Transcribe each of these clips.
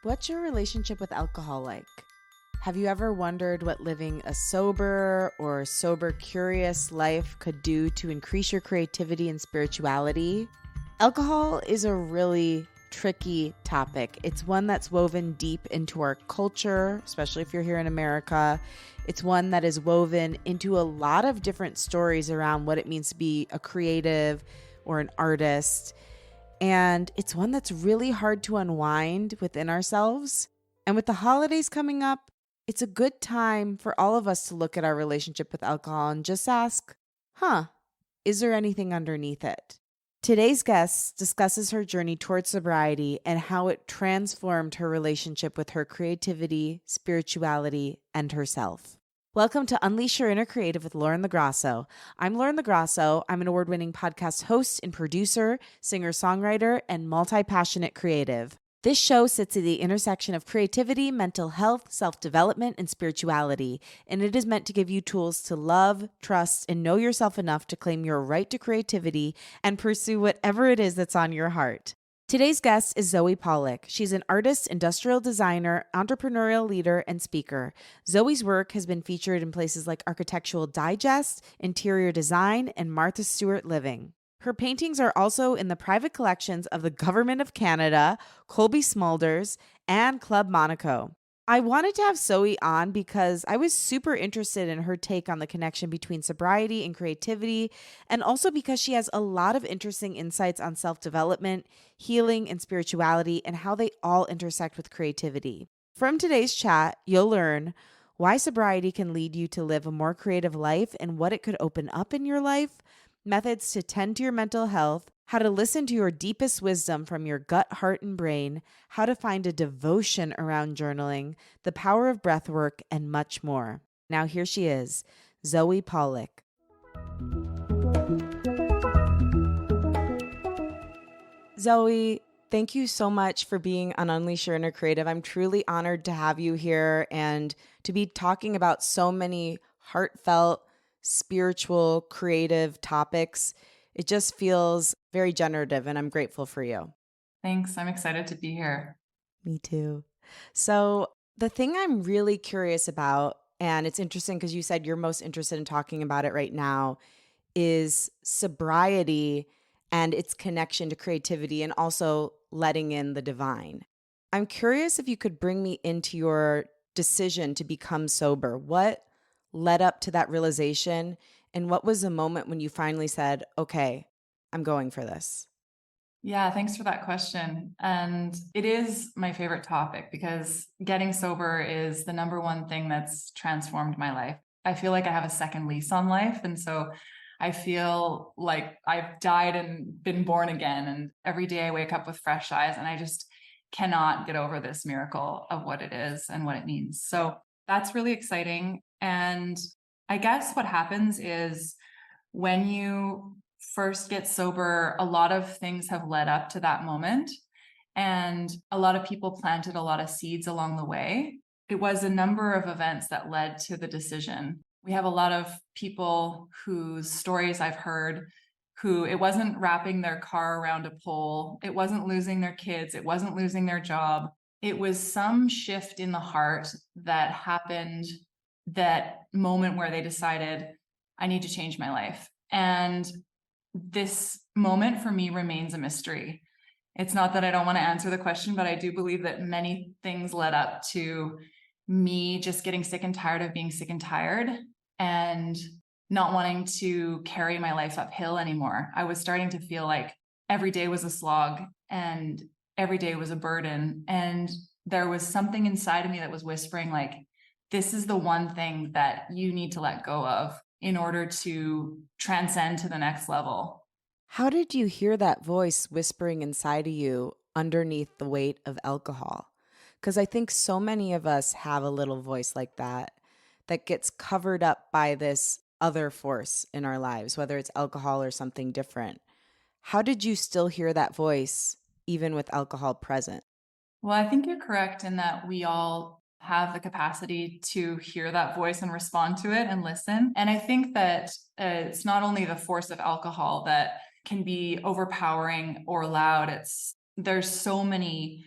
What's your relationship with alcohol like? Have you ever wondered what living a sober or sober curious life could do to increase your creativity and spirituality? Alcohol is a really tricky topic. It's one that's woven deep into our culture, especially if you're here in America. It's one that is woven into a lot of different stories around what it means to be a creative or an artist. And it's one that's really hard to unwind within ourselves. And with the holidays coming up, it's a good time for all of us to look at our relationship with alcohol and just ask, is there anything underneath it? Today's guest discusses her journey towards sobriety and how it transformed her relationship with her creativity, spirituality, and herself. Welcome to Unleash Your Inner Creative with Lauren LoGrasso. I'm Lauren LoGrasso. I'm an award-winning podcast host and producer, singer-songwriter, and multi-passionate creative. This show sits at the intersection of creativity, mental health, self-development, and spirituality, and it is meant to give you tools to love, trust, and know yourself enough to claim your right to creativity and pursue whatever it is that's on your heart. Today's guest is Zoe Pawlak. She's an artist, industrial designer, entrepreneurial leader, and speaker. Zoe's work has been featured in places like Architectural Digest, Interior Design, and Martha Stewart Living. Her paintings are also in the private collections of the Government of Canada, Cobie Smulders, and Club Monaco. I wanted to have Zoe on because I was super interested in her take on the connection between sobriety and creativity, and also because she has a lot of interesting insights on self-development, healing, and spirituality, and how they all intersect with creativity. From today's chat, you'll learn why sobriety can lead you to live a more creative life and what it could open up in your life, methods to tend to your mental health, how to listen to your deepest wisdom from your gut, heart, and brain, how to find a devotion around journaling, the power of breath work, and much more. Now here she is, Zoe Pawlak. Zoe, thank you so much for being on Unleash Your Inner Creative. I'm truly honored to have you here and to be talking about so many heartfelt, spiritual, creative topics. It just feels very generative, and I'm grateful for you. Thanks. I'm excited to be here. Me too. So the thing I'm really curious about, and it's interesting because you said you're most interested in talking about it right now, is sobriety and its connection to creativity and also letting in the divine. I'm curious if you could bring me into your decision to become sober. What led up to that realization? And what was the moment when you finally said, okay, I'm going for this? Yeah, thanks for that question. And it is my favorite topic because getting sober is the number one thing that's transformed my life. I feel like I have a second lease on life. And so I feel like I've died and been born again. And every day I wake up with fresh eyes and I just cannot get over this miracle of what it is and what it means. So that's really exciting. And I guess what happens is when you first get sober, a lot of things have led up to that moment. And a lot of people planted a lot of seeds along the way. It was a number of events that led to the decision. We have a lot of people whose stories I've heard who it wasn't wrapping their car around a pole, it wasn't losing their kids, it wasn't losing their job. It was some shift in the heart that happened, that moment where they decided, I need to change my life. And this moment for me remains a mystery. It's not that I don't want to answer the question, but I do believe that many things led up to me just getting sick and tired of being sick and tired and not wanting to carry my life uphill anymore. I was starting to feel like every day was a slog and every day was a burden. And there was something inside of me that was whispering like, this is the one thing that you need to let go of in order to transcend to the next level. How did you hear that voice whispering inside of you underneath the weight of alcohol? Because I think so many of us have a little voice like that that gets covered up by this other force in our lives, whether it's alcohol or something different. How did you still hear that voice even with alcohol present? Well, I think you're correct in that we all have the capacity to hear that voice and respond to it and listen. And I think that it's not only the force of alcohol that can be overpowering or loud. There's so many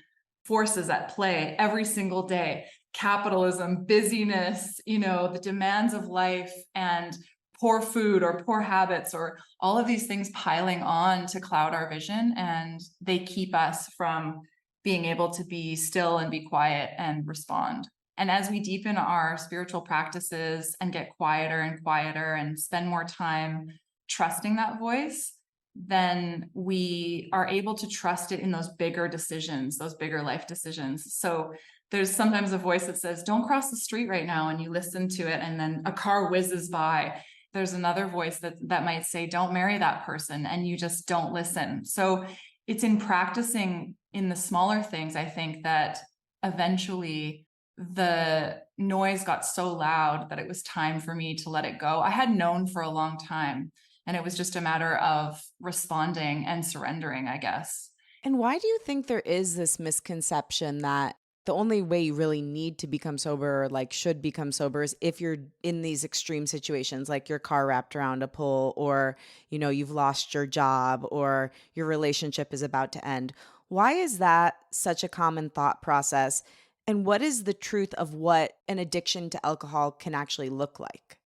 forces at play every single day. Capitalism, busyness, the demands of life, and poor food or poor habits, or all of these things piling on to cloud our vision. And they keep us from being able to be still and be quiet and respond. And as we deepen our spiritual practices and get quieter and quieter and spend more time trusting that voice, then we are able to trust it in those bigger decisions, those bigger life decisions. So there's sometimes a voice that says, don't cross the street right now, and you listen to it, and then a car whizzes by. There's another voice that might say, don't marry that person, and you just don't listen. So it's in practicing in the smaller things, I think, that eventually the noise got so loud that it was time for me to let it go. I had known for a long time, and it was just a matter of responding and surrendering, I guess. And why do you think there is this misconception that the only way you really need to become sober, or like should become sober, is if you're in these extreme situations, like your car wrapped around a pole, or, you've lost your job, or your relationship is about to end? Why is that such a common thought process? And what is the truth of what an addiction to alcohol can actually look like?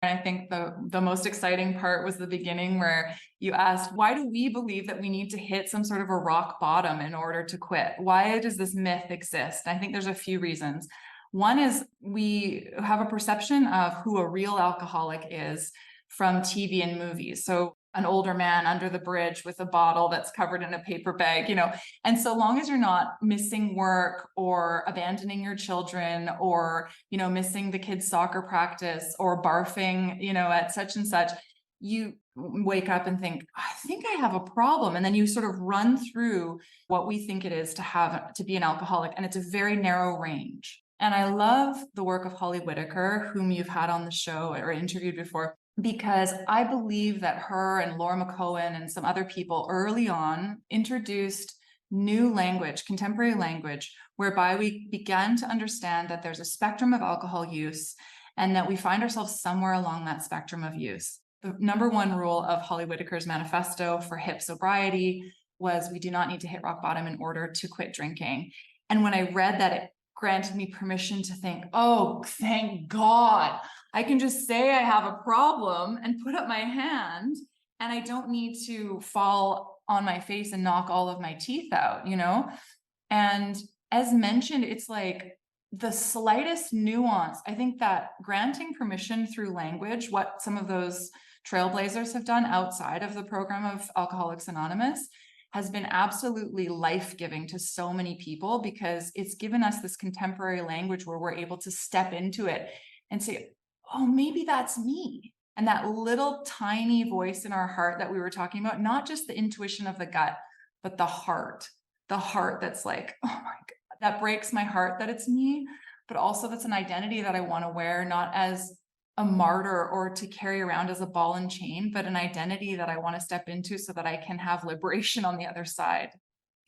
And I think the most exciting part was the beginning, where you asked, why do we believe that we need to hit some sort of a rock bottom in order to quit? Why does this myth exist? And I think there's a few reasons. One is we have a perception of who a real alcoholic is from TV and movies. So an older man under the bridge with a bottle that's covered in a paper bag, and so long as you're not missing work or abandoning your children, or, missing the kids' soccer practice, or barfing, at such and such, you wake up and think, I think I have a problem. And then you sort of run through what we think it is to be an alcoholic. And it's a very narrow range. And I love the work of Holly Whitaker, whom you've had on the show or interviewed before, because I believe that her and Laura McCohen and some other people early on introduced new language, contemporary language, whereby we began to understand that there's a spectrum of alcohol use, and that we find ourselves somewhere along that spectrum of use. The number one rule of Holly Whitaker's manifesto for hip sobriety was, we do not need to hit rock bottom in order to quit drinking. And when I read that, it granted me permission to think, oh, thank God, I can just say I have a problem and put up my hand, and I don't need to fall on my face and knock all of my teeth out, And as mentioned, it's like the slightest nuance. I think that granting permission through language, what some of those trailblazers have done outside of the program of Alcoholics Anonymous, has been absolutely life-giving to so many people, because it's given us this contemporary language where we're able to step into it and say, oh, maybe that's me. And that little tiny voice in our heart that we were talking about, not just the intuition of the gut, but the heart that's like, oh my God, that breaks my heart that it's me, but also that's an identity that I want to wear, not as a martyr or to carry around as a ball and chain, but an identity that I want to step into so that I can have liberation on the other side.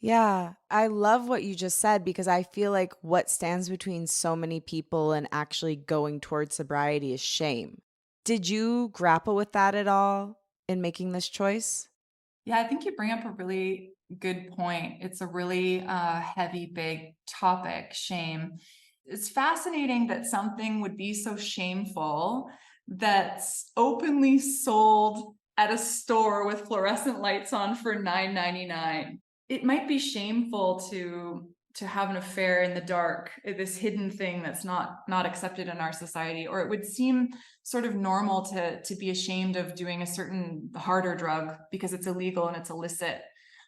Yeah, I love what you just said, because I feel like what stands between so many people and actually going towards sobriety is shame. Did you grapple with that at all in making this choice? Yeah, I think you bring up a really good point. It's a really heavy, big topic, shame. It's fascinating that something would be so shameful that's openly sold at a store with fluorescent lights on for $9.99. It might be shameful to have an affair in the dark, this hidden thing that's not accepted in our society, or it would seem sort of normal to be ashamed of doing a certain harder drug because it's illegal and it's illicit.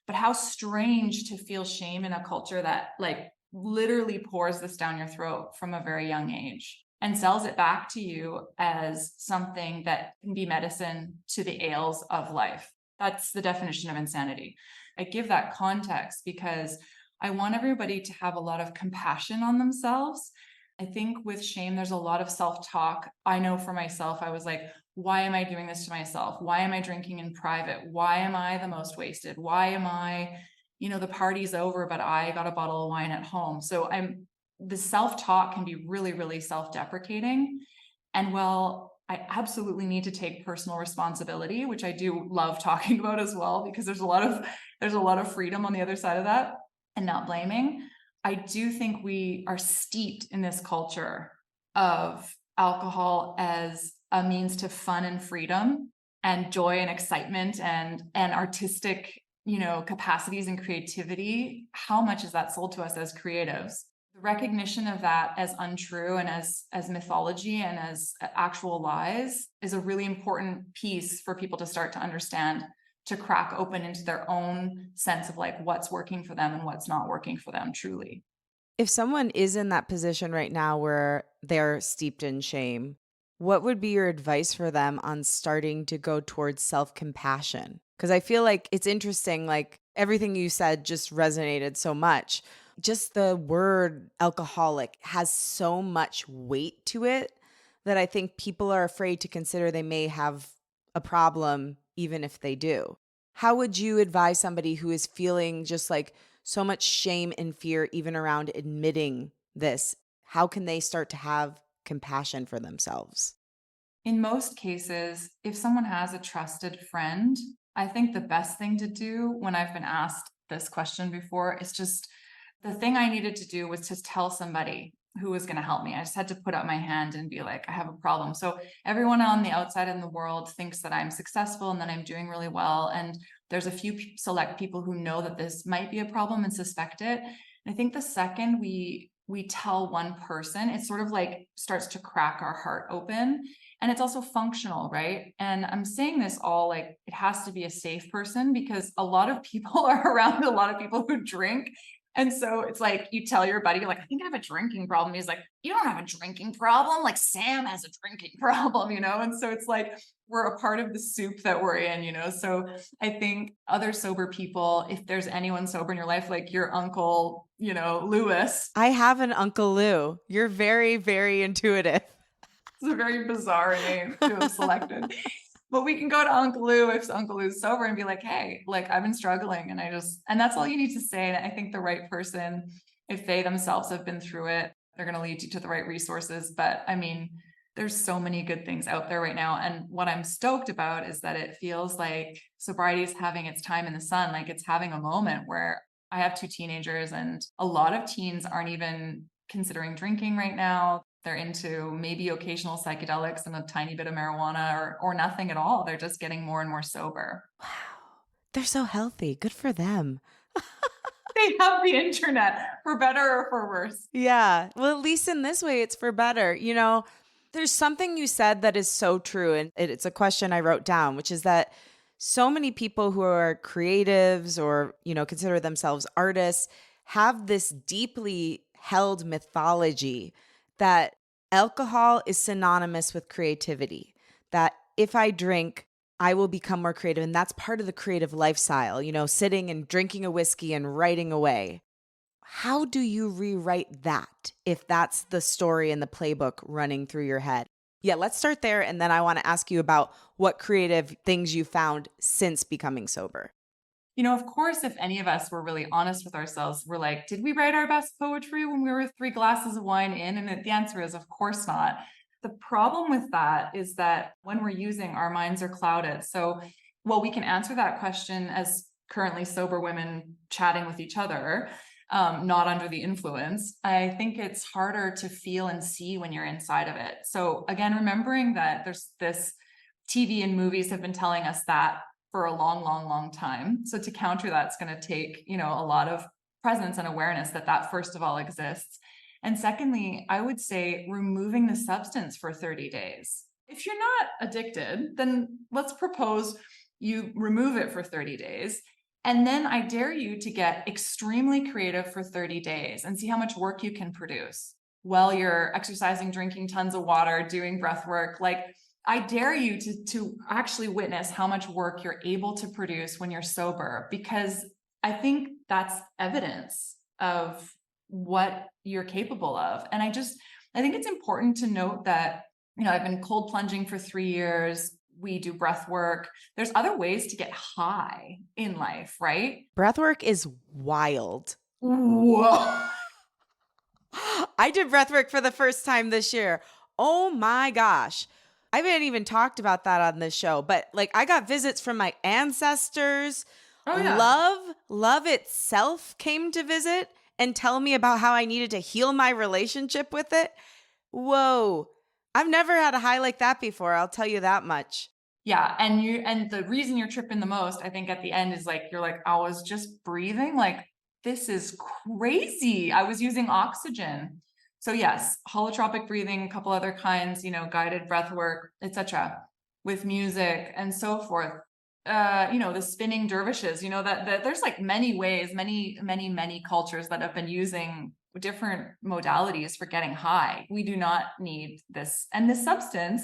But how strange to feel shame in a culture that like literally pours this down your throat from a very young age and sells it back to you as something that can be medicine to the ails of life. That's the definition of insanity. I give that context because I want everybody to have a lot of compassion on themselves. I think with shame, there's a lot of self-talk. I know for myself, I was like, why am I doing this to myself? Why am I drinking in private? Why am I the most wasted? Why am I, the party's over, but I got a bottle of wine at home? So the self-talk can be really, really self-deprecating. And well, I absolutely need to take personal responsibility, which I do love talking about as well, because there's a lot of freedom on the other side of that and not blaming. I do think we are steeped in this culture of alcohol as a means to fun and freedom and joy and excitement and artistic, capacities and creativity. How much is that sold to us as creatives? The recognition of that as untrue and as mythology and as actual lies is a really important piece for people to start to understand, to crack open into their own sense of like what's working for them and what's not working for them truly. If someone is in that position right now where they're steeped in shame, what would be your advice for them on starting to go towards self-compassion? Because I feel like it's interesting, like everything you said just resonated so much. Just the word alcoholic has so much weight to it that I think people are afraid to consider they may have a problem even if they do. How would you advise somebody who is feeling just like so much shame and fear, even around admitting this? How can they start to have compassion for themselves? In most cases, if someone has a trusted friend, I think the best thing to do when I've been asked this question before is just the thing I needed to do was to tell somebody who was going to help me. I just had to put up my hand and be like, I have a problem. So everyone on the outside in the world thinks that I'm successful and that I'm doing really well. And there's a few select people who know that this might be a problem and suspect it. And I think the second we tell one person, it sort of like starts to crack our heart open. And it's also functional, right? And I'm saying this all like it has to be a safe person because a lot of people are around a lot of people who drink. And so it's like you tell your buddy, you're like, I think I have a drinking problem. He's like, you don't have a drinking problem. Like Sam has a drinking problem. And so it's like we're a part of the soup that we're in. So I think other sober people, if there's anyone sober in your life, like your uncle, Lewis. I have an Uncle Lou. You're very, very intuitive. It's a very bizarre name to have selected. But we can go to Uncle Lou if Uncle Lou's sober and be like, hey, like I've been struggling and that's all you need to say. And I think the right person, if they themselves have been through it, they're going to lead you to the right resources. But I mean, there's so many good things out there right now. And what I'm stoked about is that it feels like sobriety is having its time in the sun. Like it's having a moment where I have 2 teenagers and a lot of teens aren't even considering drinking right now. They're into maybe occasional psychedelics and a tiny bit of marijuana or nothing at all. They're just getting more and more sober. Wow. They're so healthy. Good for them. They have the internet for better or for worse. Yeah. Well, at least in this way, it's for better. There's something you said that is so true. And it's a question I wrote down, which is that so many people who are creatives or, consider themselves artists have this deeply held mythology that alcohol is synonymous with creativity, that if I drink, I will become more creative. And that's part of the creative lifestyle, sitting and drinking a whiskey and writing away. How do you rewrite that if that's the story and the playbook running through your head? Yeah, let's start there. And then I want to ask you about what creative things you found since becoming sober. Of course, if any of us were really honest with ourselves, we're like, did we write our best poetry when we were 3 glasses of wine in? And the answer is, of course not. The problem with that is that when we're using, our minds are clouded. So, we can answer that question as currently sober women chatting with each other, not under the influence. I think it's harder to feel and see when you're inside of it. So again, remembering that there's this TV and movies have been telling us that for a long, long, long time. So to counter that, it's going to take, a lot of presence and awareness that first of all exists. And secondly, I would say removing the substance for 30 days. If you're not addicted, then let's propose you remove it for 30 days. And then I dare you to get extremely creative for 30 days and see how much work you can produce while you're exercising, drinking tons of water, doing breath work. Like, I dare you to actually witness how much work you're able to produce when you're sober, because I think that's evidence of what you're capable of. And I think it's important to note that, I've been cold plunging for 3 years. We do breath work. There's other ways to get high in life, right? Breath work is wild. Whoa. I did breath work for the first time this year. Oh my gosh. I haven't even talked about that on this show, but like I got visits from my ancestors. Oh, yeah. Love itself came to visit. and tell me about how I needed to heal my relationship with it. Whoa. I've never had a high like that before. I'll tell you that much. Yeah. And the reason you're tripping the most, I think at the end is like, you're like, I was just breathing. Like, this is crazy. I was using oxygen. So yes, holotropic breathing, a couple other kinds, guided breath work, etc., with music and so forth. The spinning dervishes, that there's like many ways, many cultures that have been using different modalities for getting high. We do not need this. And this substance,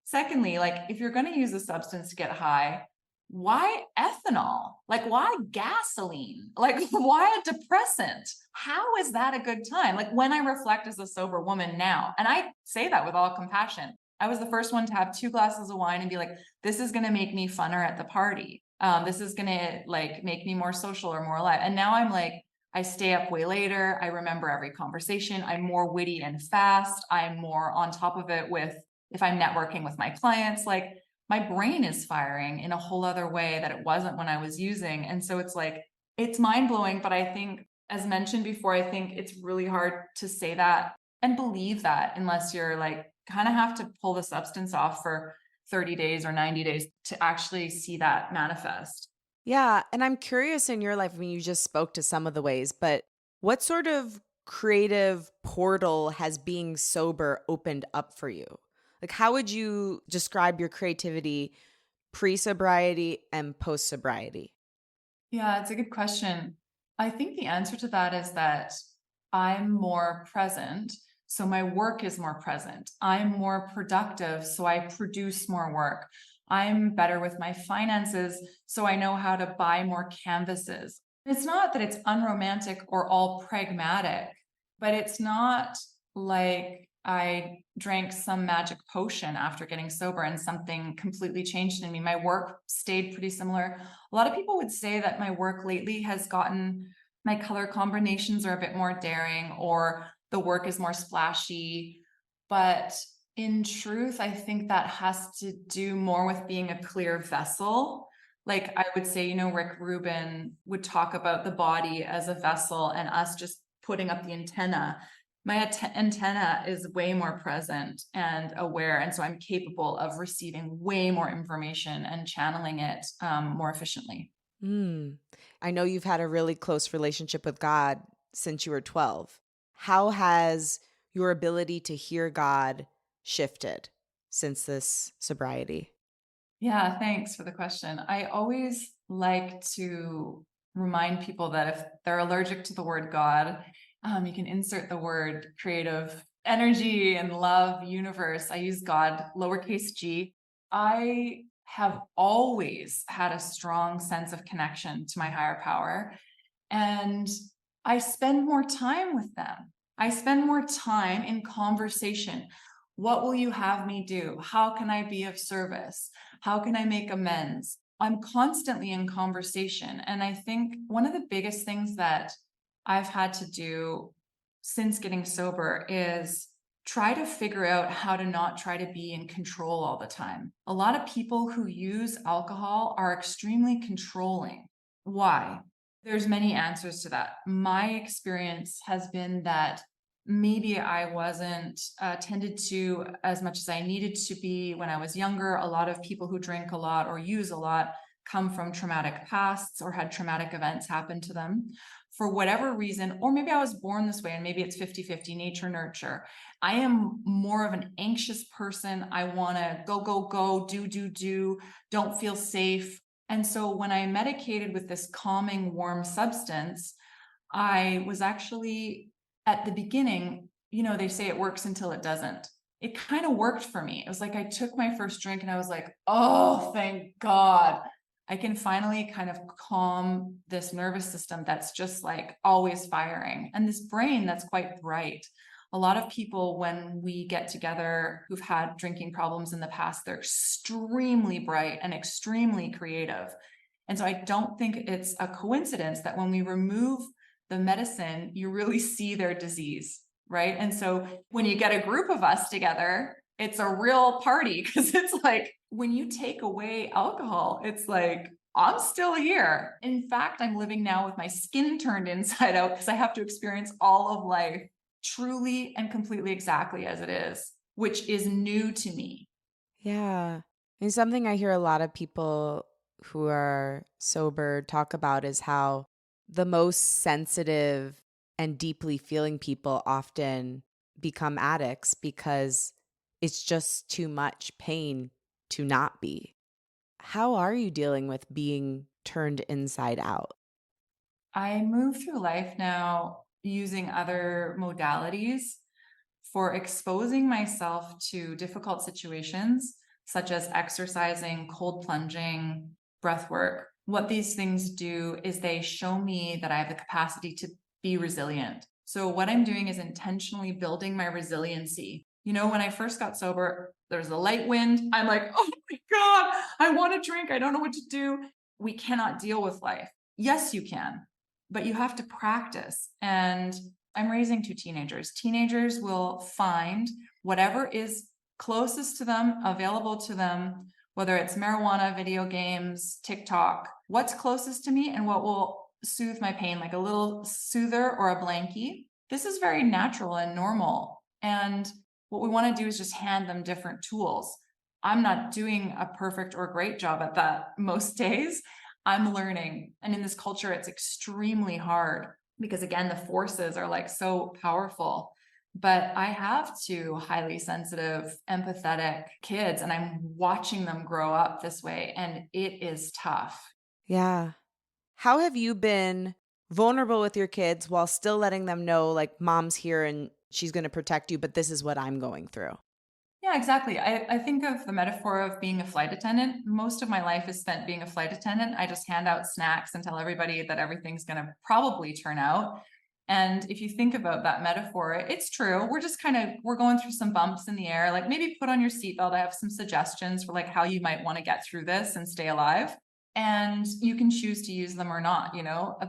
secondly, like if you're going to use a substance to get high, why ethanol? Like, why gasoline? Like, why a depressant? How is that a good time? Like, when I reflect as a sober woman now, and I say that with all compassion, I was the first one to have 2 glasses of wine and be like, this is going to make me funner at the party. This is going to like make me more social or more alive. And now I'm like, I stay up way later. I remember every conversation. I'm more witty and fast. I'm more on top of it with, if I'm networking with my clients, like my brain is firing in a whole other way that it wasn't when I was using. And so it's like, it's mind blowing. But I think, as mentioned before, I think it's really hard to say that and believe that unless you're like, kind of have to pull the substance off for 30 days or 90 days to actually see that manifest. Yeah. And I'm curious in your life, I mean, you just spoke to some of the ways, but what sort of creative portal has being sober opened up for you? Like, how would you describe your creativity pre-sobriety and post-sobriety? Yeah, it's a good question. I think the answer to that is that I'm more present, so my work is more present. I'm more productive, so I produce more work. I'm better with my finances, so I know how to buy more canvases. It's not that it's unromantic or all pragmatic, but it's not like I drank some magic potion after getting sober and something completely changed in me. My work stayed pretty similar. A lot of people would say that my work lately has gotten, my color combinations are a bit more daring, or the work is more splashy. But in truth, I think that has to do more with being a clear vessel. Like I would say, Rick Rubin would talk about the body as a vessel and us just putting up the antenna. My antenna is way more present and aware. And so I'm capable of receiving way more information and channeling it more efficiently. Mm. I know you've had a really close relationship with God since you were 12. How has your ability to hear God shifted since this sobriety? Yeah, thanks for the question. I always like to remind people that if they're allergic to the word God, you can insert the word creative energy and love, universe. I use God, lowercase g. I have always had a strong sense of connection to my higher power, and I spend more time with them. I spend more time in conversation. What will you have me do? How can I be of service? How can I make amends? I'm constantly in conversation. And I think one of the biggest things that I've had to do since getting sober is try to figure out how to not try to be in control all the time. A lot of people who use alcohol are extremely controlling. Why? There's many answers to that. My experience has been that maybe I wasn't tended to as much as I needed to be when I was younger. A lot of people who drink a lot or use a lot come from traumatic pasts or had traumatic events happen to them for whatever reason, or maybe I was born this way and maybe it's 50-50 nature nurture. I am more of an anxious person. I want to go, do, don't feel safe. And so when I medicated with this calming, warm substance, I was actually at the beginning, they say it works until it doesn't. It kind of worked for me. It was like I took my first drink and I was like, oh, thank God. I can finally kind of calm this nervous system that's just like always firing, and this brain that's quite bright. A lot of people, when we get together who've had drinking problems in the past, they're extremely bright and extremely creative. And so I don't think it's a coincidence that when we remove the medicine, you really see their disease, right? And so when you get a group of us together, it's a real party, because it's like when you take away alcohol, it's like I'm still here. In fact, I'm living now with my skin turned inside out because I have to experience all of life truly and completely exactly as it is, which is new to me. Yeah. And something I hear a lot of people who are sober talk about is how the most sensitive and deeply feeling people often become addicts because it's just too much pain to not be. How are you dealing with being turned inside out? I move through life now using other modalities for exposing myself to difficult situations, such as exercising, cold plunging, breath work. What these things do is they show me that I have the capacity to be resilient. So, what I'm doing is intentionally building my resiliency. When I first got sober, there's a light wind. I'm like, oh my God, I want to drink. I don't know what to do. We cannot deal with life. Yes, you can, but you have to practice. And I'm raising two teenagers. Teenagers will find whatever is closest to them, available to them, whether it's marijuana, video games, TikTok, what's closest to me and what will soothe my pain, like a little soother or a blankie. This is very natural and normal. And what we want to do is just hand them different tools. I'm not doing a perfect or great job at that most days. I'm learning. And in this culture, it's extremely hard because, again, the forces are like so powerful. But I have two highly sensitive, empathetic kids, and I'm watching them grow up this way. And it is tough. Yeah. How have you been vulnerable with your kids while still letting them know, like, mom's here and she's going to protect you, but this is what I'm going through? Yeah, exactly. I think of the metaphor of being a flight attendant. Most of my life is spent being a flight attendant. I just hand out snacks and tell everybody that everything's going to probably turn out. And if you think about that metaphor, it's true. We're going through some bumps in the air. Like, maybe put on your seatbelt. I have some suggestions for like how you might want to get through this and stay alive. And you can choose to use them or not.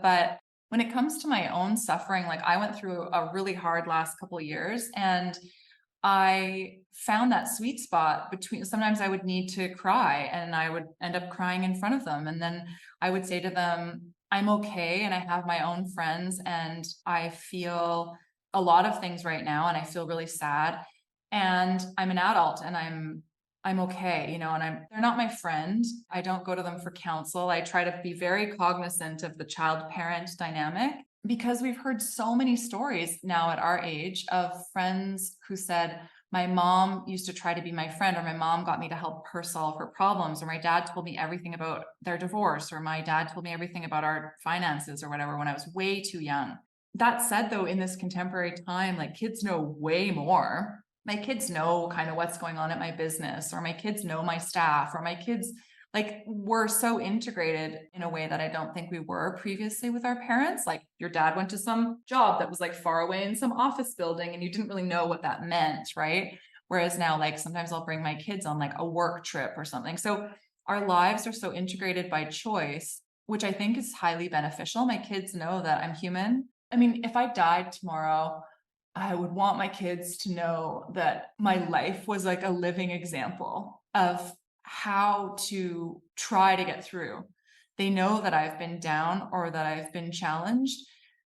But when it comes to my own suffering, like, I went through a really hard last couple of years, and I found that sweet spot between, sometimes I would need to cry and I would end up crying in front of them. And then I would say to them, I'm okay. And I have my own friends and I feel a lot of things right now. And I feel really sad. And I'm an adult and I'm okay, and they're not my friend. I don't go to them for counsel. I try to be very cognizant of the child parent dynamic, because we've heard so many stories now at our age of friends who said, my mom used to try to be my friend, or my mom got me to help her solve her problems, or my dad told me everything about their divorce, or my dad told me everything about our finances or whatever when I was way too young. That said, though, in this contemporary time, like, kids know way more. My kids know kind of what's going on at my business, or my kids know my staff, or my kids, like, we're so integrated in a way that I don't think we were previously with our parents. Like, your dad went to some job that was like far away in some office building and you didn't really know what that meant, right? Whereas now, like, sometimes I'll bring my kids on like a work trip or something. So our lives are so integrated by choice, which I think is highly beneficial. My kids know that I'm human. I mean, if I died tomorrow, I would want my kids to know that my life was like a living example of how to try to get through. They know that I've been down or that I've been challenged,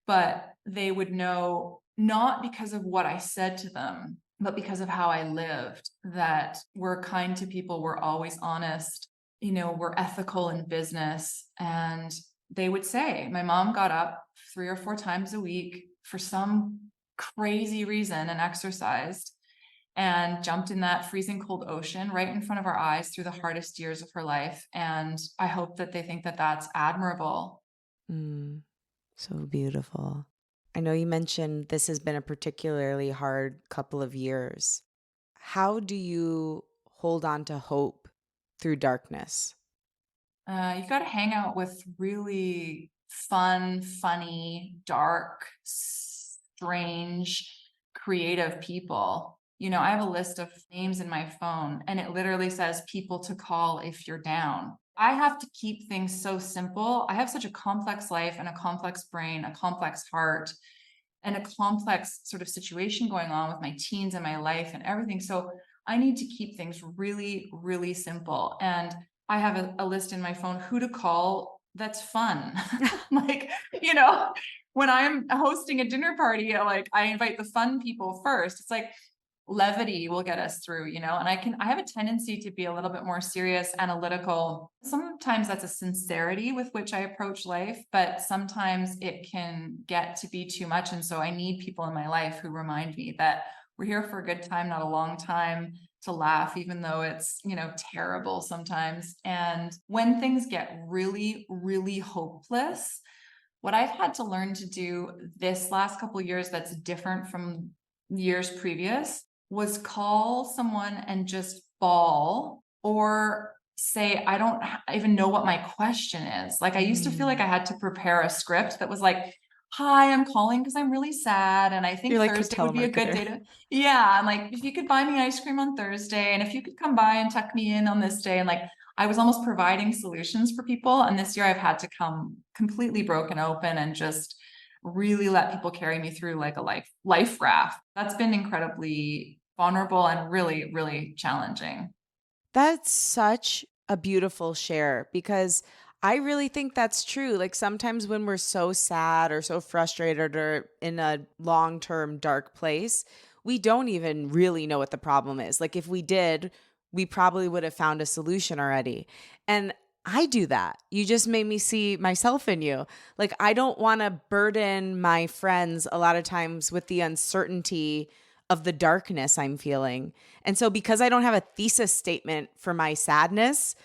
but they would know, not because of what I said to them, but because of how I lived, that we're kind to people, we're always honest, we're ethical in business. And they would say, my mom got up 3 or 4 times a week for some crazy reason and exercised and jumped in that freezing cold ocean right in front of our eyes through the hardest years of her life. And I hope that they think that that's admirable. Mm, so beautiful. I know you mentioned this has been a particularly hard couple of years. How do you hold on to hope through darkness? You've got to hang out with really fun, funny, dark, strange, creative people. I have a list of names in my phone, and it literally says people to call if you're down. I have to keep things so simple. I have such a complex life and a complex brain, a complex heart, and a complex sort of situation going on with my teens and my life and everything. So I need to keep things really, really simple. And I have a list in my phone, who to call that's fun. Like, when I'm hosting a dinner party, like I invite the fun people first. It's like levity will get us through, and I have a tendency to be a little bit more serious, analytical. Sometimes that's a sincerity with which I approach life, but sometimes it can get to be too much. And so I need people in my life who remind me that we're here for a good time, not a long time, to laugh, even though it's, terrible sometimes. And when things get really, really hopeless, what I've had to learn to do this last couple of years that's different from years previous was call someone and just bawl, or say, I don't even know what my question is. Like I used to feel like I had to prepare a script that was like, hi, I'm calling because I'm really sad. And I think You're like a Thursday would be a good day telemarketer. to, yeah. I'm like, if you could buy me ice cream on Thursday, and if you could come by and tuck me in on this day. And like, I was almost providing solutions for people. And this year I've had to come completely broken open and just really let people carry me through like a life raft. That's been incredibly vulnerable and really, really challenging. That's such a beautiful share because I really think that's true. Like sometimes when we're so sad or so frustrated or in a long term dark place, we don't even really know what the problem is. Like if we did, we probably would have found a solution already. And I do that. You just made me see myself in you. Like I don't want to burden my friends a lot of times with the uncertainty of the darkness I'm feeling. And so because I don't have a thesis statement for my sadness,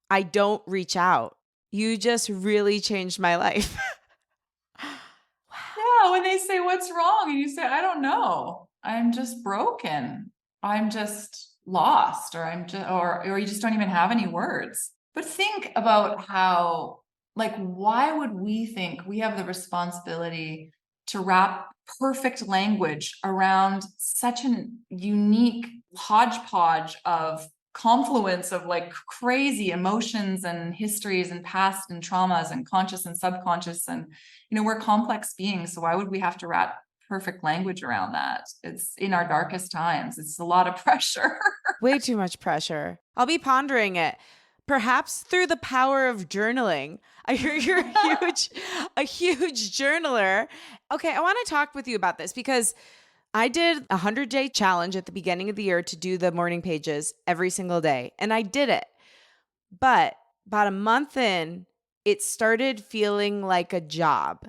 I don't reach out. You just really changed my life. Yeah, when they say, what's wrong? And you say, I don't know. I'm just broken. I'm just lost, or I'm just, or you just don't even have any words. But think about how, like, why would we think we have the responsibility to wrap perfect language around such an unique hodgepodge of confluence of like crazy emotions and histories and past and traumas and conscious and subconscious, and we're complex beings, so why would we have to wrap perfect language around that? It's in our darkest times. It's a lot of pressure. Way too much pressure. I'll be pondering it. Perhaps through the power of journaling. I hear you're a huge journaler. Okay, I want to talk with you about this because I did a 100-day challenge at the beginning of the year to do the morning pages every single day, and I did it. But about a month in, it started feeling like a job.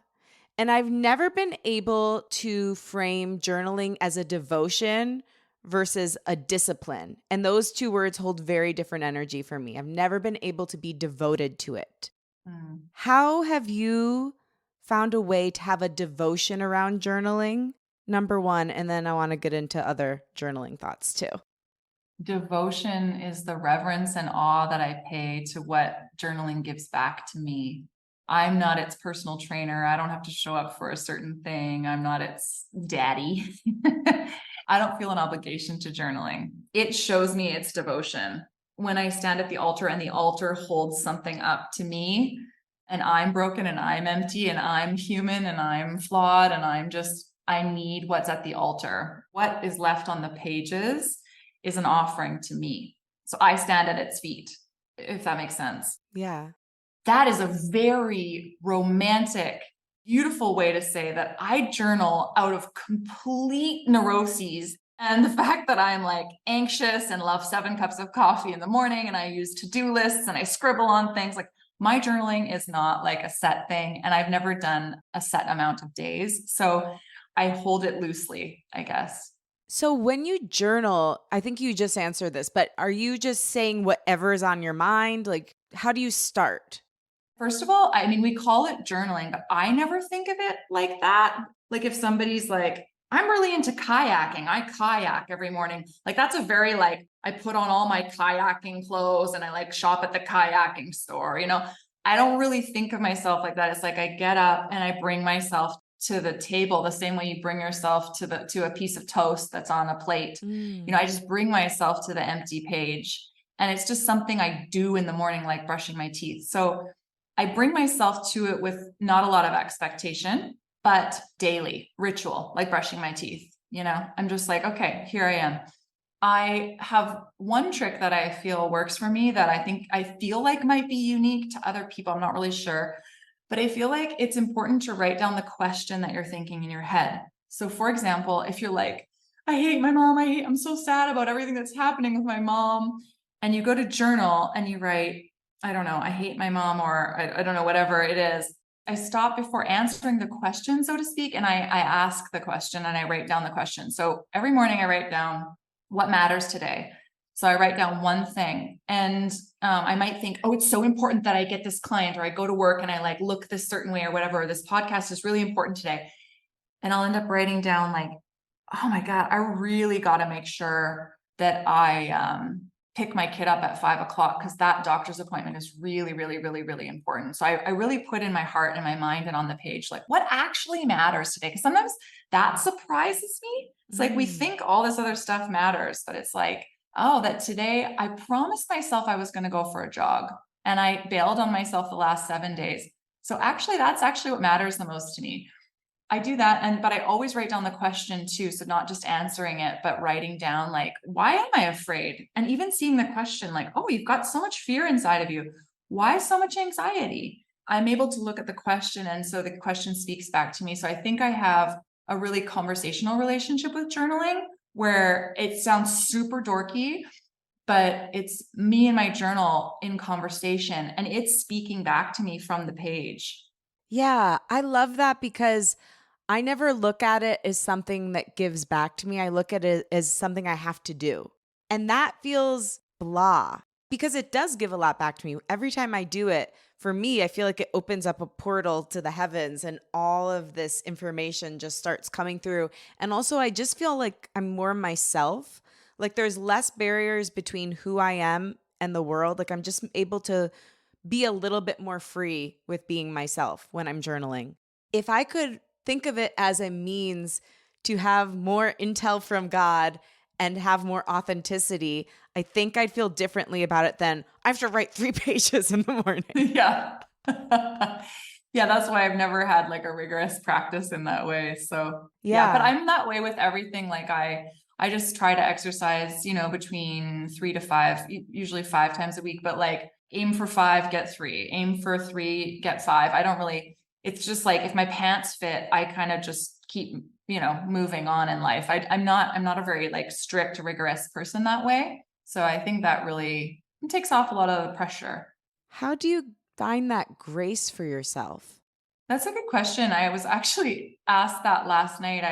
And I've never been able to frame journaling as a devotion versus a discipline. And those two words hold very different energy for me. I've never been able to be devoted to it. Mm. How have you found a way to have a devotion around journaling? Number one, and then I want to get into other journaling thoughts too. Devotion is the reverence and awe that I pay to what journaling gives back to me. I'm not its personal trainer. I don't have to show up for a certain thing. I'm not its daddy. I don't feel an obligation to journaling. It shows me its devotion. When I stand at the altar and the altar holds something up to me, and I'm broken and I'm empty and I'm human and I'm flawed and I need what's at the altar. What is left on the pages is an offering to me. So I stand at its feet, if that makes sense. Yeah. That is a very romantic, beautiful way to say that I journal out of complete neuroses. And the fact that I'm like anxious and love 7 cups of coffee in the morning, and I use to-do lists and I scribble on things, like my journaling is not like a set thing. And I've never done a set amount of days. So I hold it loosely, I guess. So when you journal, I think you just answered this, but are you just saying whatever is on your mind? Like, how do you start? First of all, I mean, we call it journaling, but I never think of it like that. Like if somebody's like, I'm really into kayaking, I kayak every morning. Like that's a very like, I put on all my kayaking clothes and I like shop at the kayaking store, I don't really think of myself like that. It's like I get up and I bring myself to the table the same way you bring yourself to a piece of toast that's on a plate. Mm. I just bring myself to the empty page, and it's just something I do in the morning, like brushing my teeth. So I bring myself to it with not a lot of expectation, but daily ritual, like brushing my teeth. I'm just like, okay, here I am. I have one trick that I feel works for me that I feel like might be unique to other people. I'm not really sure, but I feel like it's important to write down the question that you're thinking in your head. So for example, if you're like, I hate my mom, I'm so sad about everything that's happening with my mom. And you go to journal and you write, I don't know, I hate my mom, or I don't know, whatever it is. I stop before answering the question, so to speak, and I ask the question and I write down the question. So every morning I write down what matters today. So I write down one thing, and I might think, oh, it's so important that I get this client, or I go to work and I like look this certain way or whatever. This podcast is really important today. And I'll end up writing down like, oh my God, I really got to make sure that I pick my kid up at 5 o'clock, because that doctor's appointment is really, really, really, really important. So I really put in my heart and my mind and on the page, like what actually matters today. Because sometimes that surprises me. It's like we think all this other stuff matters, but it's like, oh, that today I promised myself I was going to go for a jog and I bailed on myself the last 7 days. So actually, that's actually what matters the most to me. I do that. But I always write down the question too. So not just answering it, but writing down like, why am I afraid? And even seeing the question like, oh, you've got so much fear inside of you. Why so much anxiety? I'm able to look at the question. And so the question speaks back to me. So I think I have a really conversational relationship with journaling, where it sounds super dorky, but it's me and my journal in conversation and it's speaking back to me from the page. Yeah, I love that because I never look at it as something that gives back to me. I look at it as something I have to do. And that feels blah because it does give a lot back to me. Every time I do it, for me, I feel like it opens up a portal to the heavens and all of this information just starts coming through. And also, I just feel like I'm more myself. Like there's less barriers between who I am and the world. Like I'm just able to be a little bit more free with being myself when I'm journaling. If I could think of it as a means to have more intel from God and have more authenticity, I think I'd feel differently about it than I have to write 3 pages in the morning. Yeah. Yeah, that's why I've never had like a rigorous practice in that way. So yeah, but I'm that way with everything. Like I just try to exercise, between 3 to 5, usually 5 times a week, but like aim for 5, get 3, aim for 3, get 5. I don't really, it's just like if my pants fit, I kind of just keep, moving on in life. I'm not a very like strict, rigorous person that way. So I think that really takes off a lot of the pressure. How do you find that grace for yourself? That's a good question. I was actually asked that last night.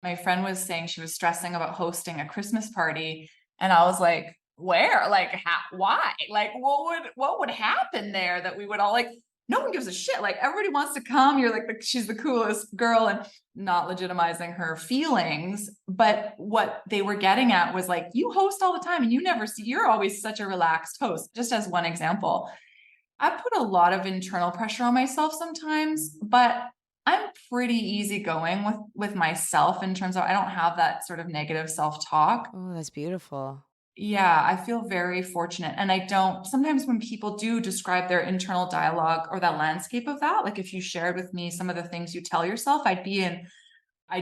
My friend was saying she was stressing about hosting a Christmas party. And I was like, where? Like, why? Like, what would happen there that we would all like, no one gives a shit. Like everybody wants to come. You're like, she's the coolest girl, and not legitimizing her feelings. But what they were getting at was like, you host all the time and you're always such a relaxed host, just as one example. I put a lot of internal pressure on myself sometimes, but I'm pretty easygoing with myself in terms of I don't have that sort of negative self-talk. Oh, that's beautiful. Yeah, I feel very fortunate. And I don't, sometimes when people do describe their internal dialogue or that landscape of that, like if you shared with me some of the things you tell yourself, I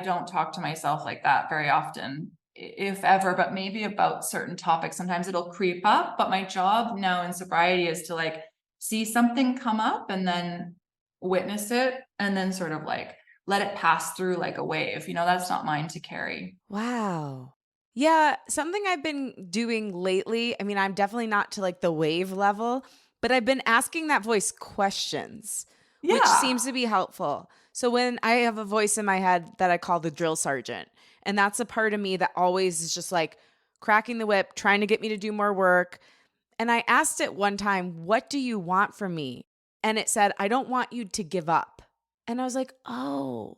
don't talk to myself like that very often, if ever, but maybe about certain topics. Sometimes it'll creep up, but my job now in sobriety is to like see something come up and then witness it and then sort of like let it pass through like a wave. That's not mine to carry. Wow. Yeah, something I've been doing lately, I mean, I'm definitely not to like the wave level, but I've been asking that voice questions, which Yeah. seems to be helpful. So when I have a voice in my head that I call the drill sergeant, and that's a part of me that always is just like cracking the whip, trying to get me to do more work. And I asked it one time, what do you want from me? And it said, I don't want you to give up. And I was like, oh,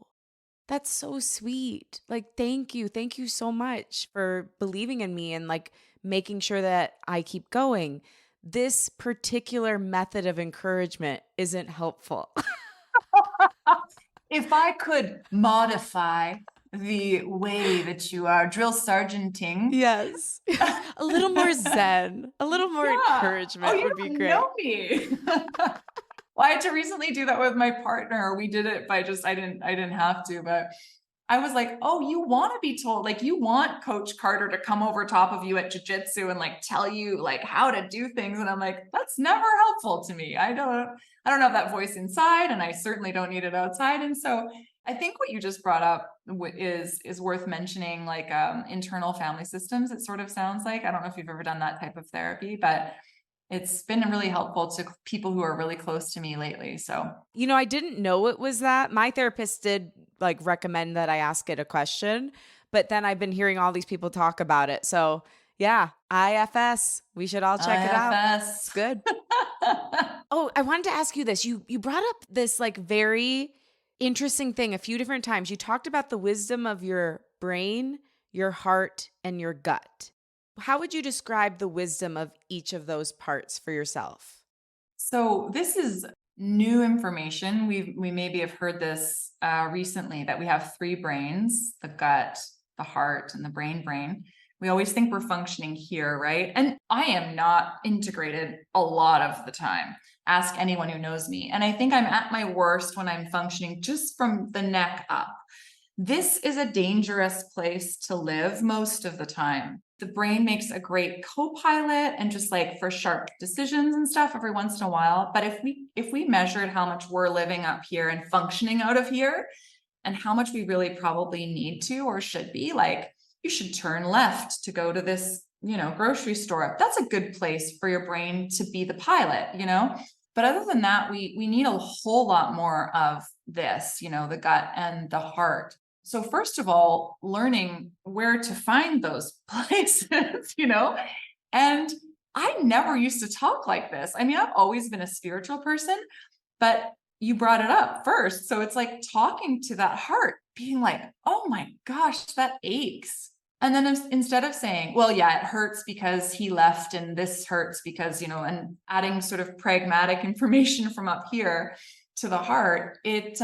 that's so sweet. Like, thank you. Thank you so much for believing in me and like making sure that I keep going. This particular method of encouragement isn't helpful. If I could modify the way that you are drill sergeanting. Yes. A little more zen, a little more encouragement you would be don't great. know me. Well, I had to recently do that with my partner. We did it by I didn't have to, but I was like, oh, you want to be told, like, you want Coach Carter to come over top of you at jujitsu and like tell you like how to do things. And I'm like, that's never helpful to me. I don't have that voice inside, and I certainly don't need it outside. And so I think what you just brought up is worth mentioning, like internal family systems. It sort of sounds like, I don't know if you've ever done that type of therapy, but it's been really helpful to people who are really close to me lately. So I didn't know it was that. My therapist did like recommend that I ask it a question, but then I've been hearing all these people talk about it. So yeah, IFS. We should all check it out. It's IFS. good. Oh, I wanted to ask you this. You brought up this like very interesting thing a few different times. You talked about the wisdom of your brain, your heart, and your gut. How would you describe the wisdom of each of those parts for yourself? So this is new information. We maybe have heard this recently, that we have three brains: the gut, the heart, and the brain. We always think we're functioning here, right? And I am not integrated a lot of the time. Ask anyone who knows me. And I think I'm at my worst when I'm functioning just from the neck up. This is a dangerous place to live most of the time. The brain makes a great co-pilot and just like for sharp decisions and stuff every once in a while. But if we measured how much we're living up here and functioning out of here, and how much we really probably need to or should be, like, you should turn left to go to this, grocery store. That's a good place for your brain to be the pilot. But other than that, we need a whole lot more of this, the gut and the heart. So first of all, learning where to find those places. And I never used to talk like this. I mean, I've always been a spiritual person, but you brought it up first. So it's like talking to that heart, being like, oh my gosh, that aches. And then instead of saying, well, yeah, it hurts because he left, and this hurts because, and adding sort of pragmatic information from up here to the heart, it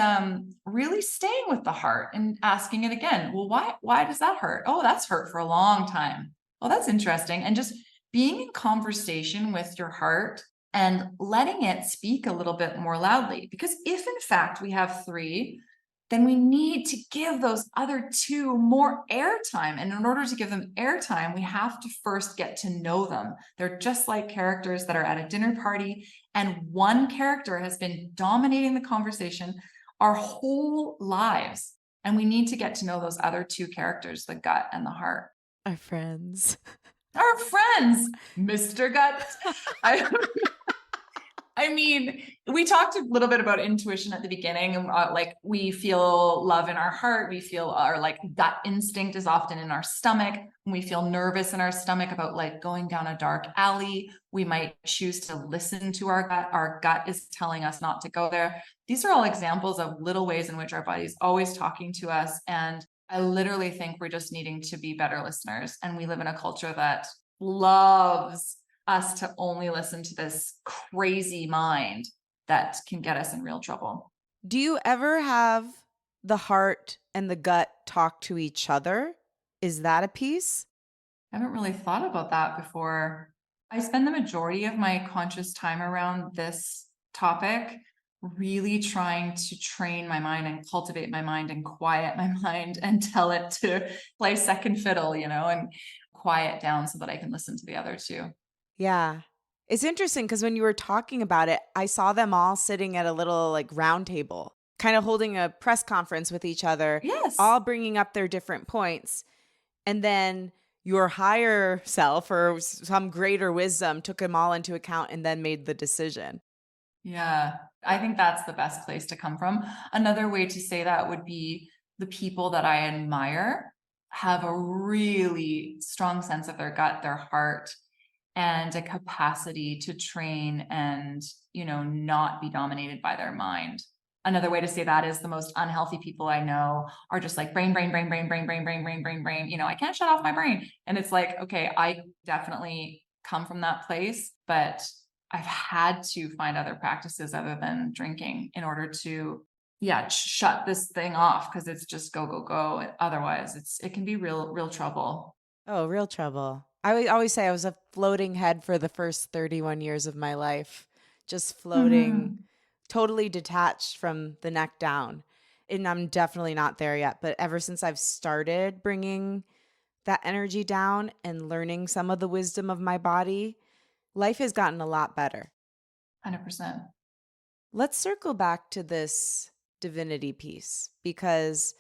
really staying with the heart and asking it again. Well, why does that hurt? Oh, that's hurt for a long time. Oh, that's interesting. And just being in conversation with your heart and letting it speak a little bit more loudly. Because if in fact we have three, then we need to give those other two more airtime. And in order to give them airtime, we have to first get to know them. They're just like characters that are at a dinner party, and one character has been dominating the conversation our whole lives. And we need to get to know those other two characters, the gut and the heart. Our friends. Our friends, Mr. Gut. I mean, we talked a little bit about intuition at the beginning, and like we feel love in our heart. We feel our like gut instinct is often in our stomach. When we feel nervous in our stomach about like going down a dark alley, we might choose to listen to our gut. Our gut is telling us not to go there. These are all examples of little ways in which our body is always talking to us. And I literally think we're just needing to be better listeners. And we live in a culture that loves us to only listen to this crazy mind that can get us in real trouble. Do you ever have the heart and the gut talk to each other? Is that a piece? I haven't really thought about that before. I spend the majority of my conscious time around this topic really trying to train my mind and cultivate my mind and quiet my mind and tell it to play second fiddle, and quiet down so that I can listen to the other two. Yeah. It's interesting because when you were talking about it, I saw them all sitting at a little like round table, kind of holding a press conference with each other, Yes. all bringing up their different points. And then your higher self or some greater wisdom took them all into account and then made the decision. Yeah, I think that's the best place to come from. Another way to say that would be the people that I admire have a really strong sense of their gut, their heart, and a capacity to train and, not be dominated by their mind. Another way to say that is the most unhealthy people I know are just like brain, brain, brain, brain, brain, brain, brain, brain, brain, brain. I can't shut off my brain. And it's like, okay, I definitely come from that place, but I've had to find other practices other than drinking in order to, yeah, shut this thing off, because it's just go, go, go. Otherwise, it can be real trouble. Oh, real trouble. I always say I was a floating head for the first 31 years of my life, just floating, Mhm. totally detached from the neck down. and I'm definitely not there yet, but ever since I've started bringing that energy down and learning some of the wisdom of my body, life has gotten a lot better. 100%. Let's circle back to this divinity piece because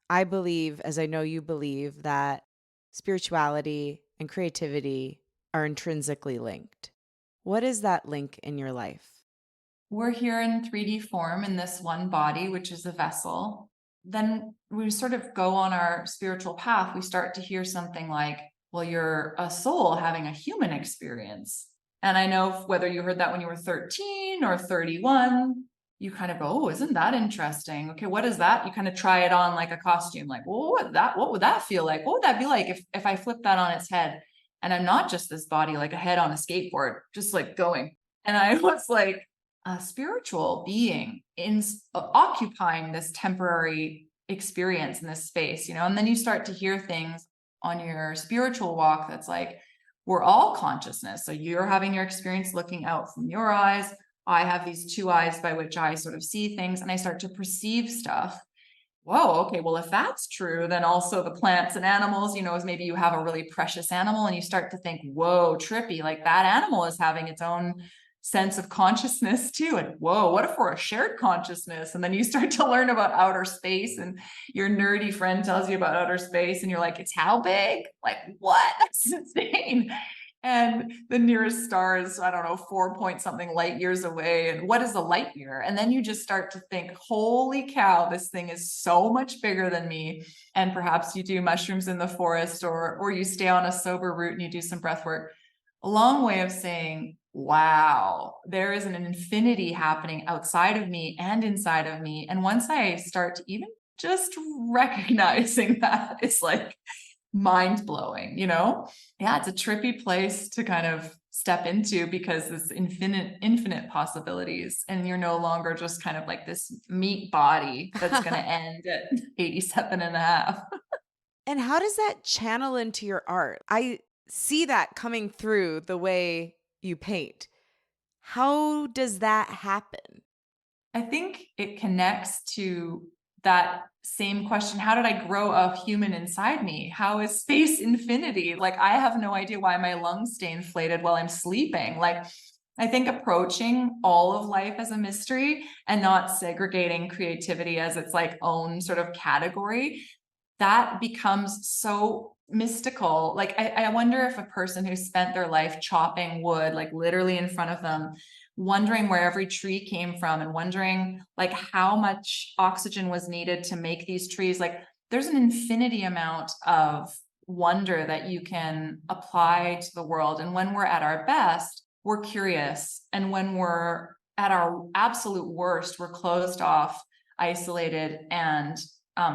I believe, as I know you believe, that spirituality and creativity are intrinsically linked. What is that link in your life? We're here in 3D form in this one body, which is a vessel. Then we sort of go on our spiritual path. We start to hear something like, well, you're a soul having a human experience. And I know whether you heard that when you were 13 or 31, you kind of go, oh, isn't that interesting? Okay, what is that? You kind of try it on like a costume, like, well, what would that feel like? What would that be like if I flip that on its head? And I'm not just this body, like a head on a skateboard, just like going. And I was like, a spiritual being in occupying this temporary experience in this space, and then you start to hear things on your spiritual walk that's like, we're all consciousness. So you're having your experience looking out from your eyes. I have these two eyes by which I sort of see things, and I start to perceive stuff. Whoa, okay, well, if that's true, then also the plants and animals, is maybe you have a really precious animal and you start to think, whoa, trippy, like that animal is having its own sense of consciousness too. And whoa, what if we're a shared consciousness? And then you start to learn about outer space, and your nerdy friend tells you about outer space, and you're like, it's how big? Like, what? That's insane. And the nearest star is, I don't know, 4 point something light years away. And what is a light year? And then you just start to think, holy cow, this thing is so much bigger than me. And perhaps you do mushrooms in the forest, or you stay on a sober route and you do some breath work. A long way of saying, wow, there is an infinity happening outside of me and inside of me. And once I start to even just recognizing that, it's like mind blowing, Yeah, it's a trippy place to kind of step into, because this infinite possibilities. And you're no longer just kind of like this meat body that's going to end at 87 and a half. And how does that channel into your art? I see that coming through the way you paint. How does that happen? I think it connects to that same question. How did I grow a human inside me? How is space infinity? Like, I have no idea why my lungs stay inflated while I'm sleeping. Like, I think approaching all of life as a mystery and not segregating creativity as its like own sort of category, that becomes so mystical. Like, I wonder if a person who spent their life chopping wood, like literally in front of them, wondering where every tree came from and wondering like how much oxygen was needed to make these trees, like there's an infinity amount of wonder that you can apply to the world. And when we're at our best, we're curious, and when we're at our absolute worst, we're closed off, isolated, and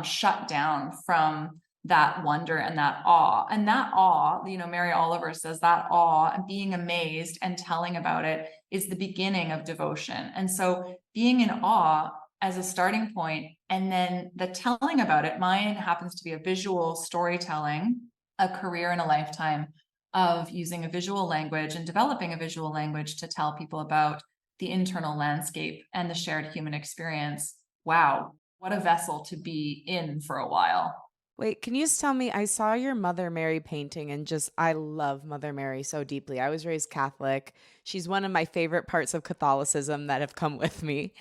shut down from that wonder and that awe. And that awe, Mary Oliver says that awe and being amazed and telling about it is the beginning of devotion. And so being in awe as a starting point, and then the telling about it, mine happens to be a visual storytelling, a career and a lifetime of using a visual language and developing a visual language to tell people about the internal landscape and the shared human experience. Wow, what a vessel to be in for a while. Wait, can you just tell me? I saw your Mother Mary painting and I love Mother Mary so deeply. I was raised Catholic. She's one of my favorite parts of Catholicism that have come with me.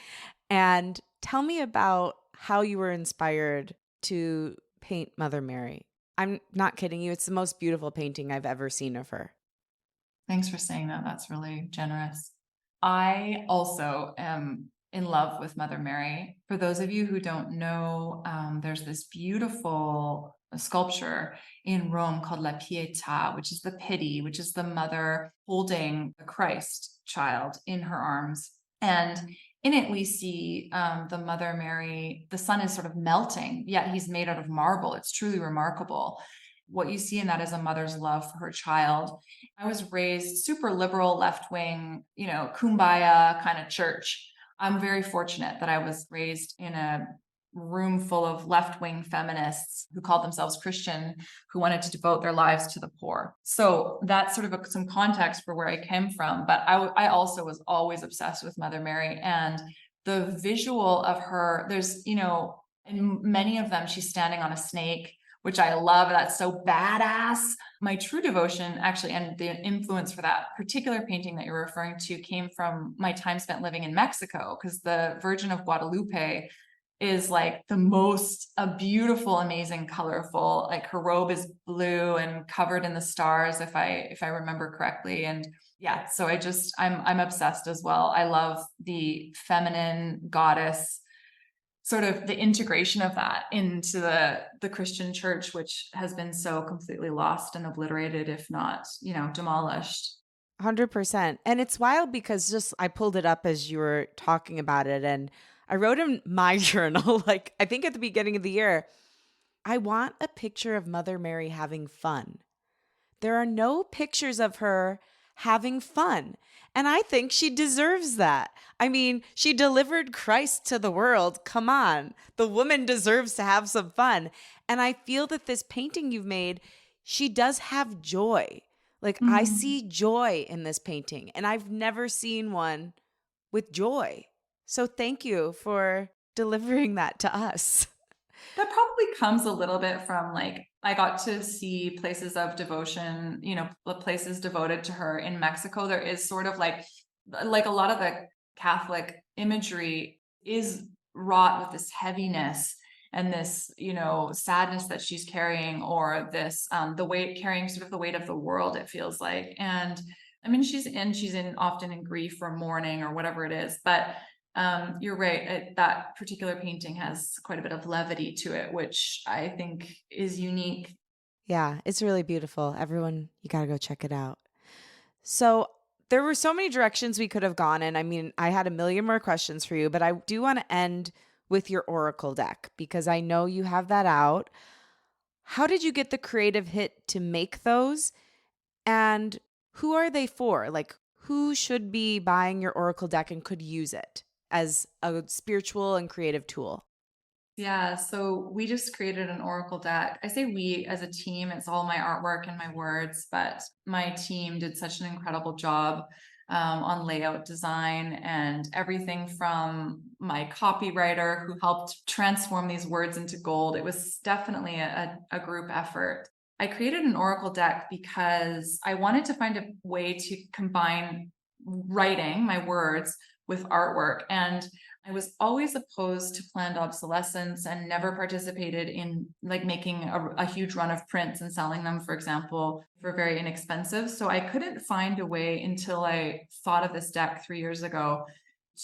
And tell me about how you were inspired to paint Mother Mary. I'm not kidding you. It's the most beautiful painting I've ever seen of her. Thanks for saying that. That's really generous. I also am in love with Mother Mary. For those of you who don't know, there's this beautiful sculpture in Rome called La Pietà, which is the pity, which is the mother holding the Christ child in her arms. And in it, we see the Mother Mary, the sun is sort of melting, yet he's made out of marble. It's truly remarkable. What you see in that is a mother's love for her child. I was raised super liberal, left wing, kumbaya kind of church. I'm very fortunate that I was raised in a room full of left-wing feminists who called themselves Christian, who wanted to devote their lives to the poor. So that's sort of some context for where I came from. But I also was always obsessed with Mother Mary, and the visual of her, there's, In many of them, she's standing on a snake, which I love. That's so badass. My true devotion, actually, and the influence for that particular painting that you're referring to came from my time spent living in Mexico, because the Virgin of Guadalupe is like a beautiful, amazing, colorful, like her robe is blue and covered in the stars, if I remember correctly. And yeah, so I'm obsessed as well. I love the feminine goddess, sort of the integration of that into the Christian church, which has been so completely lost and obliterated, if not, demolished. 100%. And it's wild because I pulled it up as you were talking about it, and I wrote in my journal, like I think at the beginning of the year, I want a picture of Mother Mary having fun. There are no pictures of her having fun. And I think she deserves that. I mean, she delivered Christ to the world. Come on. The woman deserves to have some fun. And I feel that this painting you've made, she does have joy. Like I see joy in this painting, and I've never seen one with joy. So thank you for delivering that to us. That probably comes a little bit from, like, I got to see places of devotion, places devoted to her in Mexico. There is sort of like a lot of the Catholic imagery is wrought with this heaviness and this, sadness that she's carrying, or this, carrying sort of the weight of the world, it feels like. And I mean, she's often in grief or mourning or whatever it is, but you're right. That particular painting has quite a bit of levity to it, which I think is unique. Yeah, it's really beautiful. Everyone, you got to go check it out. So there were so many directions we could have gone in. I mean, I had a million more questions for you, but I do want to end with your Oracle deck because I know you have that out. How did you get the creative hit to make those? And who are they for? Like, who should be buying your Oracle deck and could use it as a spiritual and creative tool? Yeah, so we just created an Oracle deck. I say we as a team, it's all my artwork and my words, but my team did such an incredible job on layout design and everything, from my copywriter who helped transform these words into gold. It was definitely a group effort. I created an Oracle deck because I wanted to find a way to combine writing, my words, with artwork. And I was always opposed to planned obsolescence and never participated in like making a huge run of prints and selling them, for example, for very inexpensive. So I couldn't find a way until I thought of this deck 3 years ago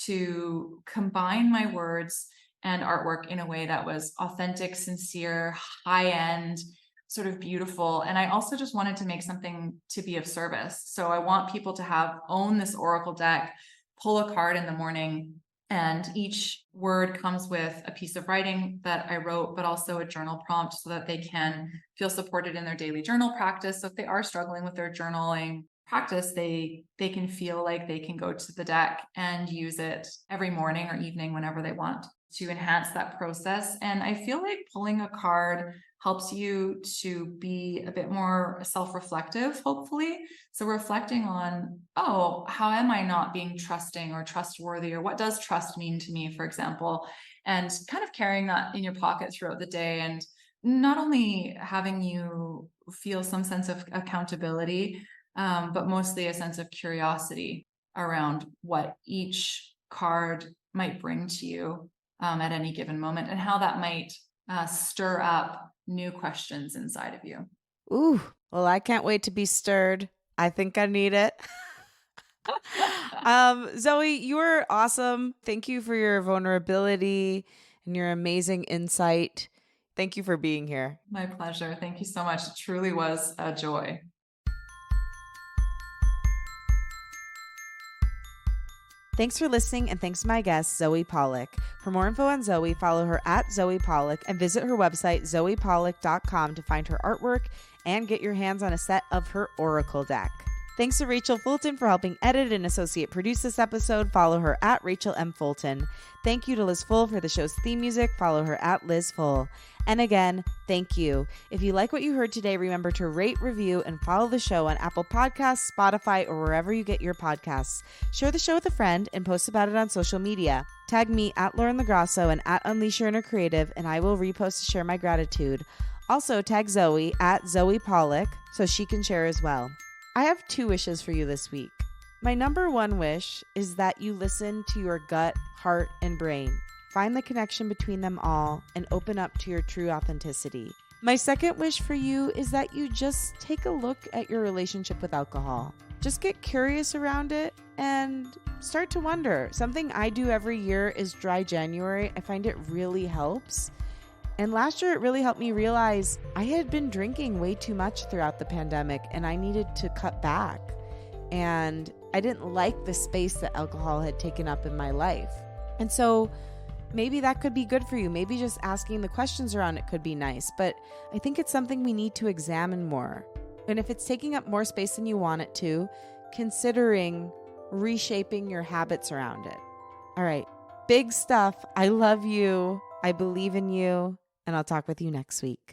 to combine my words and artwork in a way that was authentic, sincere, high-end, sort of beautiful. And I also just wanted to make something to be of service. So I want people to own this Oracle deck, pull a card in the morning, and each word comes with a piece of writing that I wrote, but also a journal prompt so that they can feel supported in their daily journal practice. So if they are struggling with their journaling practice, they can feel like they can go to the deck and use it every morning or evening whenever they want to enhance that process. And I feel like pulling a card helps you to be a bit more self-reflective, hopefully. So reflecting on, oh, how am I not being trusting or trustworthy? Or what does trust mean to me, for example? And kind of carrying that in your pocket throughout the day, and not only having you feel some sense of accountability, but mostly a sense of curiosity around what each card might bring to you at any given moment, and how that might stir up new questions inside of you. Ooh, well, I can't wait to be stirred. I think I need it. Zoe, you are awesome. Thank you for your vulnerability and your amazing insight. Thank you for being here. My pleasure. Thank you so much. It truly was a joy. Thanks for listening, and thanks to my guest, Zoe Pawlak. For more info on Zoe, follow her at Zoe Pawlak and visit her website, zoepawlak.com, to find her artwork and get your hands on a set of her Oracle deck. Thanks to Rachel Fulton for helping edit and associate produce this episode. Follow her at Rachel M. Fulton. Thank you to Liz Full for the show's theme music. Follow her at Liz Full. And again, thank you. If you like what you heard today, remember to rate, review, and follow the show on Apple Podcasts, Spotify, or wherever you get your podcasts. Share the show with a friend and post about it on social media. Tag me at Lauren LoGrasso and at Unleash Your Inner Creative, and I will repost to share my gratitude. Also, tag Zoe at Zoe Pawlak so she can share as well. I have 2 wishes for you this week. My number 1 wish is that you listen to your gut, heart, and brain. Find the connection between them all and open up to your true authenticity. My second wish for you is that you just take a look at your relationship with alcohol. Just get curious around it and start to wonder. Something I do every year is dry January. I find it really helps. And last year, it really helped me realize I had been drinking way too much throughout the pandemic and I needed to cut back. And I didn't like the space that alcohol had taken up in my life. And so maybe that could be good for you. Maybe just asking the questions around it could be nice. But I think it's something we need to examine more. And if it's taking up more space than you want it to, considering reshaping your habits around it. All right. Big stuff. I love you. I believe in you. And I'll talk with you next week.